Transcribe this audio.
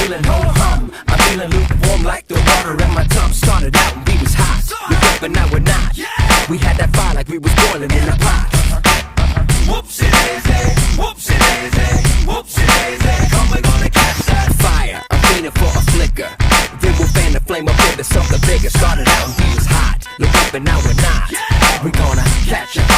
feeling ho-hum. I'm feeling lukewarm like the water in my tongue. Started out and we was hot, look up and now we're not. We had that fire like we was boiling in a pot. Whoopsie daisy, whoopsie daisy, whoopsie daisy. Come, we're gonna catch that fire. I'm feeling for a flicker. Then we'll fan the flame up into something bigger. Started out and we was hot, look up and now we're not. We gonna catch a